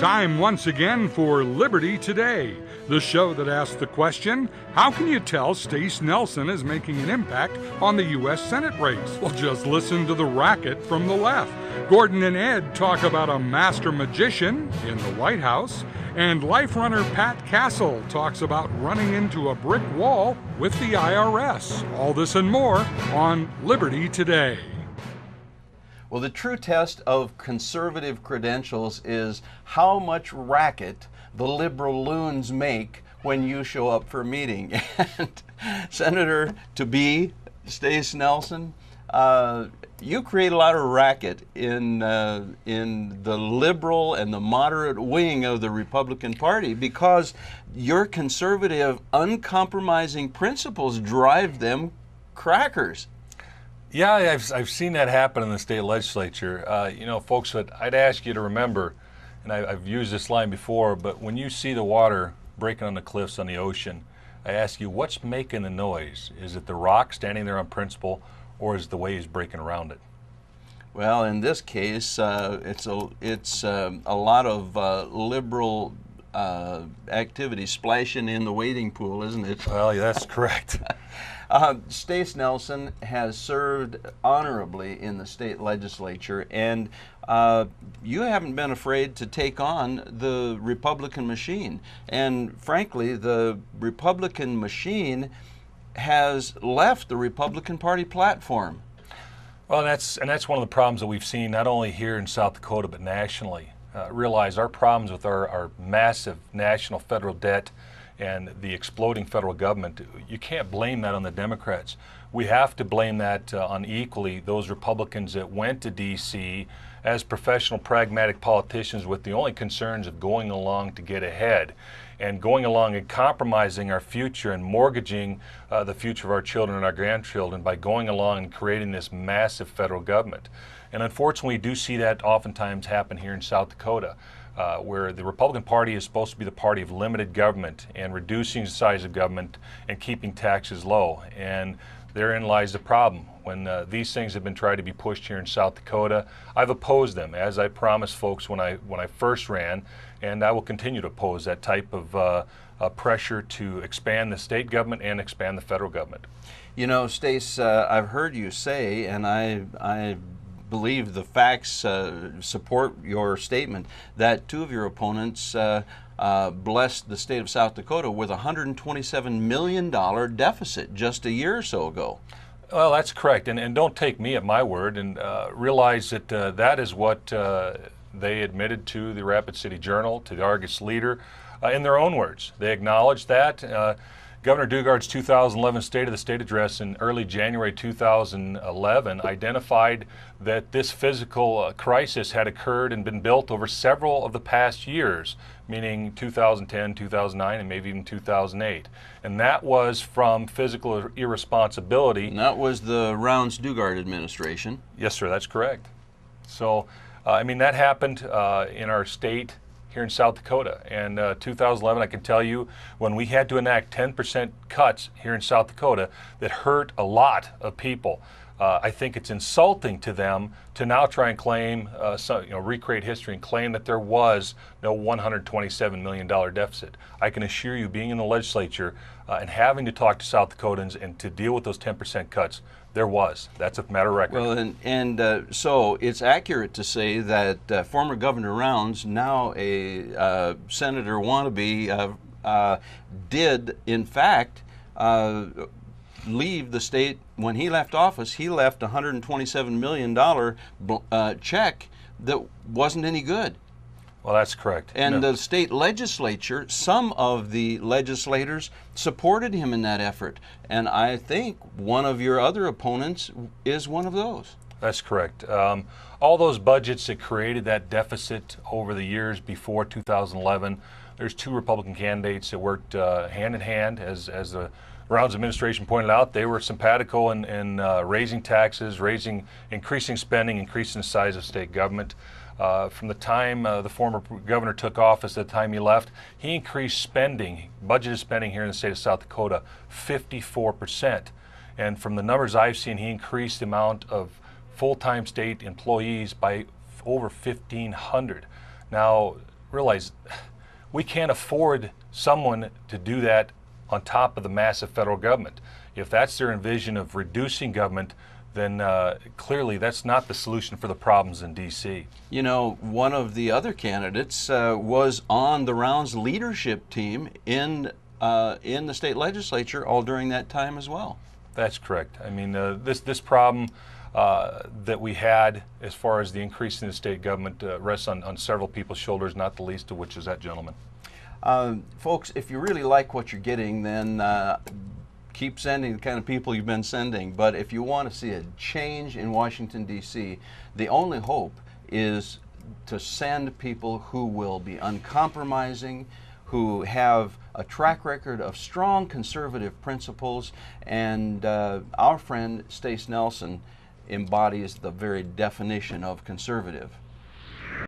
Time once again for Liberty Today, the show that asks the question, how can you tell Stace Nelson is making an impact on the U.S. Senate race? Well, just listen to the Racket from the left. Gordon and Ed talk about a master magician in the White House, and life runner Pat Castle talks about running into a brick wall with the IRS. All this and more on Liberty Today. Well, the true test of conservative credentials is how much racket the liberal loons make when you show up for a meeting. And Senator-to-be Stace Nelson, you create a lot of racket in the liberal and the moderate wing of the Republican Party because your conservative, uncompromising principles drive them crackers. Yeah, I've seen that happen in the state legislature. Folks, I'd ask you to remember, and I've used this line before, but when you see the water breaking on the cliffs on the ocean, I ask you, what's making the noise? Is it the rock standing there on principle, or is it the waves breaking around it? Well, in this case, it's a lot of liberal activity splashing in the wading pool, isn't it? Well, yeah, that's correct. Stace Nelson has served honorably in the state legislature, and you haven't been afraid to take on the Republican machine. And frankly, the Republican machine has left the Republican Party platform. Well, that's one of the problems that we've seen not only here in South Dakota but nationally. Realize our problems with our massive national federal debt and the exploding federal government, you can't blame that on the Democrats. We have to blame that on equally those Republicans that went to D.C. as professional, pragmatic politicians with the only concerns of going along to get ahead and going along and compromising our future and mortgaging the future of our children and our grandchildren by going along and creating this massive federal government. And unfortunately, we do see that oftentimes happen here in South Dakota. Where the Republican Party is supposed to be the party of limited government and reducing the size of government and keeping taxes low. And therein lies the problem. When these things have been tried to be pushed here in South Dakota, I've opposed them, as I promised folks when I first ran, and I will continue to oppose that type of pressure to expand the state government and expand the federal government. You know, Stace, I've heard you say, and I believe the facts support your statement, that two of your opponents blessed the state of South Dakota with a $127 million deficit just a year or so ago. Well, that's correct. And don't take me at my word, and realize that that is what they admitted to the Rapid City Journal, to the Argus Leader, in their own words. They acknowledged that. Governor Dugard's 2011 State of the State address in early January 2011 identified that this physical crisis had occurred and been built over several of the past years, meaning 2010, 2009, and maybe even 2008. And that was from physical irresponsibility. And that was the Rounds-Dugard administration. Yes, sir, that's correct. So, that happened in our state here in South Dakota. And 2011, I can tell you, when we had to enact 10% cuts here in South Dakota that hurt a lot of people, I think it's insulting to them to now try and claim, recreate history and claim that there was no $127 million deficit. I can assure you, being in the legislature and having to talk to South Dakotans and to deal with those 10% cuts, there was. That's a matter of record. Well, so it's accurate to say that former Governor Rounds, now a senator wannabe, did in fact leave the state. When he left office, he left a $127 million check that wasn't any good. Well, that's correct. And the state legislature, some of the legislators supported him in that effort. And I think one of your other opponents is one of those. That's correct. All those budgets that created that deficit over the years before 2011, there's two Republican candidates that worked hand in hand, as the Rounds administration pointed out. They were simpatico in raising taxes, increasing spending, increasing the size of state government. From the time the former governor took office to the time he left, he increased spending, budgeted spending here in the state of South Dakota, 54%. And from the numbers I've seen, he increased the amount of full-time state employees by over 1,500. Now, realize we can't afford someone to do that on top of the massive federal government. If that's their envision of reducing government, then clearly that's not the solution for the problems in D.C. You know, one of the other candidates was on the Rounds leadership team in the state legislature all during that time as well. That's correct. I mean, this problem that we had as far as the increase in the state government rests on several people's shoulders, not the least of which is that gentleman. Folks, if you really like what you're getting, then keep sending the kind of people you've been sending. But if you want to see a change in Washington, D.C., the only hope is to send people who will be uncompromising, who have a track record of strong conservative principles, and our friend Stace Nelson embodies the very definition of conservative.